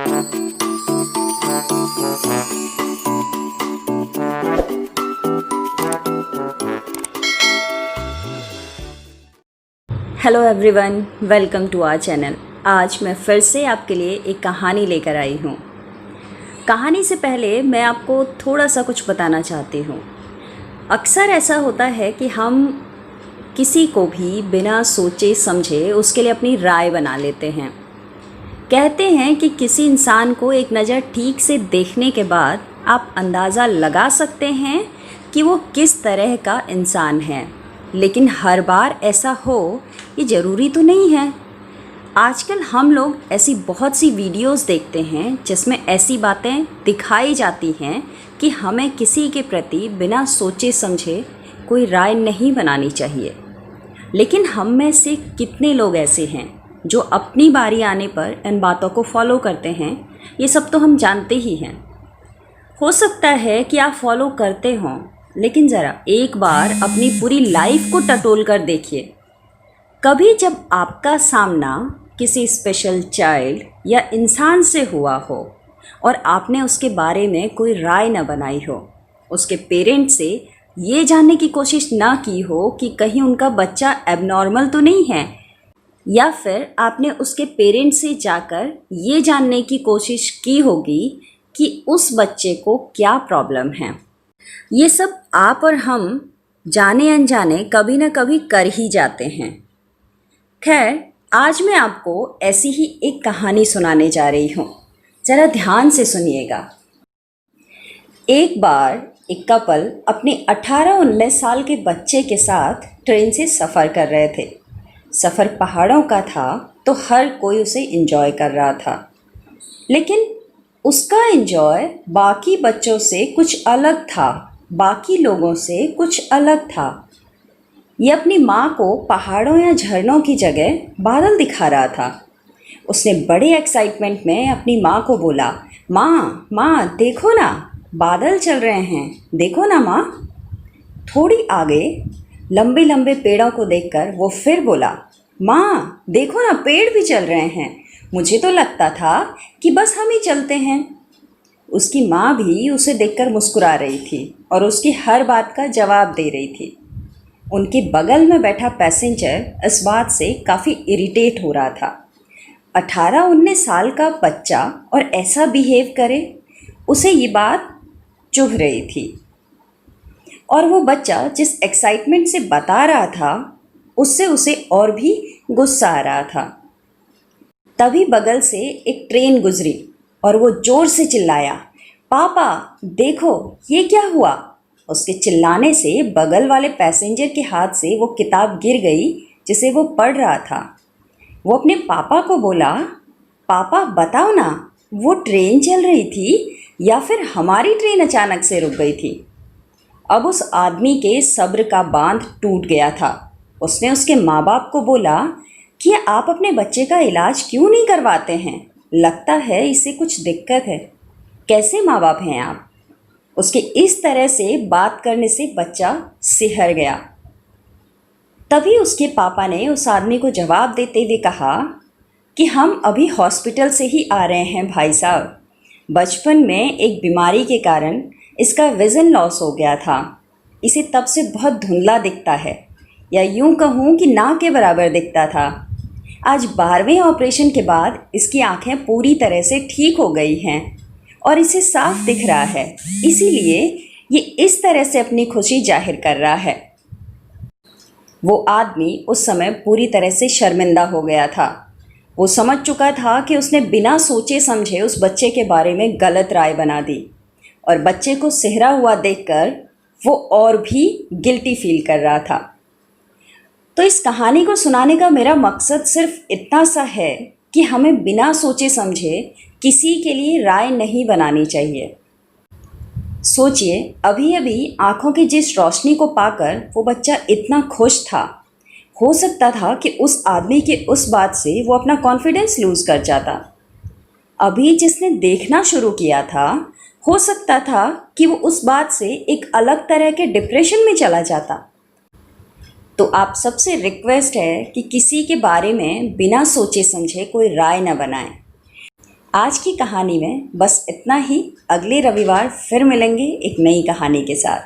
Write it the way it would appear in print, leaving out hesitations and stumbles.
Hello everyone, welcome to our channel. आज मैं फिर से आपके लिए एक कहानी लेकर आई हूँ। कहानी से पहले मैं आपको थोड़ा सा कुछ बताना चाहती हूँ। अक्सर ऐसा होता है कि हम किसी को भी बिना सोचे समझे उसके लिए अपनी राय बना लेते हैं। कहते हैं कि किसी इंसान को एक नज़र ठीक से देखने के बाद आप अंदाज़ा लगा सकते हैं कि वो किस तरह का इंसान है, लेकिन हर बार ऐसा हो ये ज़रूरी तो नहीं है। आजकल हम लोग ऐसी बहुत सी वीडियोस देखते हैं जिसमें ऐसी बातें दिखाई जाती हैं कि हमें किसी के प्रति बिना सोचे समझे कोई राय नहीं बनानी चाहिए। लेकिन हम में से कितने लोग ऐसे हैं जो अपनी बारी आने पर इन बातों को फॉलो करते हैं? ये सब तो हम जानते ही हैं। हो सकता है कि आप फॉलो करते हों, लेकिन ज़रा एक बार अपनी पूरी लाइफ को टटोल कर देखिए। कभी जब आपका सामना किसी स्पेशल चाइल्ड या इंसान से हुआ हो और आपने उसके बारे में कोई राय न बनाई हो, उसके पेरेंट्स से ये जानने की कोशिश ना की हो कि कहीं उनका बच्चा एबनॉर्मल तो नहीं है, या फिर आपने उसके पेरेंट्स से जाकर ये जानने की कोशिश की होगी कि उस बच्चे को क्या प्रॉब्लम है। ये सब आप और हम जाने अनजाने कभी ना कभी कर ही जाते हैं। खैर, आज मैं आपको ऐसी ही एक कहानी सुनाने जा रही हूँ। ज़रा ध्यान से सुनिएगा। एक बार एक कपल अपने 18-19 साल के बच्चे के साथ ट्रेन से सफ़र कर रहे थे। सफ़र पहाड़ों का था तो हर कोई उसे एंजॉय कर रहा था, लेकिन उसका एंजॉय बाकी बच्चों से कुछ अलग था, बाकी लोगों से कुछ अलग था। ये अपनी माँ को पहाड़ों या झरनों की जगह बादल दिखा रहा था। उसने बड़े एक्साइटमेंट में अपनी माँ को बोला, माँ देखो ना, बादल चल रहे हैं, देखो ना माँ। थोड़ी आगे लंबे लंबे पेड़ों को देखकर वो फिर बोला, माँ देखो ना, पेड़ भी चल रहे हैं, मुझे तो लगता था कि बस हम ही चलते हैं। उसकी माँ भी उसे देखकर मुस्कुरा रही थी और उसकी हर बात का जवाब दे रही थी। उनके बगल में बैठा पैसेंजर इस बात से काफ़ी इरिटेट हो रहा था। 18-19 साल का बच्चा और ऐसा बिहेव करे, उसे ये बात चुभ रही थी। और वो बच्चा जिस एक्साइटमेंट से बता रहा था, उससे उसे और भी गुस्सा आ रहा था। तभी बगल से एक ट्रेन गुजरी और वो ज़ोर से चिल्लाया, पापा देखो ये क्या हुआ। उसके चिल्लाने से बगल वाले पैसेंजर के हाथ से वो किताब गिर गई जिसे वो पढ़ रहा था। वो अपने पापा को बोला, पापा बताओ ना, वो ट्रेन चल रही थी या फिर हमारी ट्रेन अचानक से रुक गई थी। अब उस आदमी के सब्र का बांध टूट गया था। उसने उसके माँ बाप को बोला कि आप अपने बच्चे का इलाज क्यों नहीं करवाते हैं, लगता है इसे कुछ दिक्कत है। कैसे माँ बाप हैं आप। उसके इस तरह से बात करने से बच्चा सिहर गया। तभी उसके पापा ने उस आदमी को जवाब देते हुए कहा कि हम अभी हॉस्पिटल से ही आ रहे हैं भाई साहब। बचपन में एक बीमारी के कारण इसका विज़न लॉस हो गया था। इसे तब से बहुत धुंधला दिखता है, या यूं कहूँ कि ना के बराबर दिखता था। आज 12वें ऑपरेशन के बाद इसकी आंखें पूरी तरह से ठीक हो गई हैं और इसे साफ दिख रहा है, इसीलिए ये इस तरह से अपनी खुशी जाहिर कर रहा है। वो आदमी उस समय पूरी तरह से शर्मिंदा हो गया था। वो समझ चुका था कि उसने बिना सोचे समझे उस बच्चे के बारे में गलत राय बना दी, और बच्चे को सिहरा हुआ देखकर वो और भी गिल्टी फील कर रहा था। तो इस कहानी को सुनाने का मेरा मकसद सिर्फ इतना सा है कि हमें बिना सोचे समझे किसी के लिए राय नहीं बनानी चाहिए। सोचिए, अभी अभी आँखों की जिस रोशनी को पाकर वो बच्चा इतना खुश था, हो सकता था कि उस आदमी के उस बात से वो अपना कॉन्फिडेंस लूज़ कर जाता। अभी जिसने देखना शुरू किया था, हो सकता था कि वो उस बात से एक अलग तरह के डिप्रेशन में चला जाता। तो आप सबसे रिक्वेस्ट है कि किसी के बारे में बिना सोचे समझे कोई राय न बनाएं। आज की कहानी में बस इतना ही। अगले रविवार फिर मिलेंगे एक नई कहानी के साथ।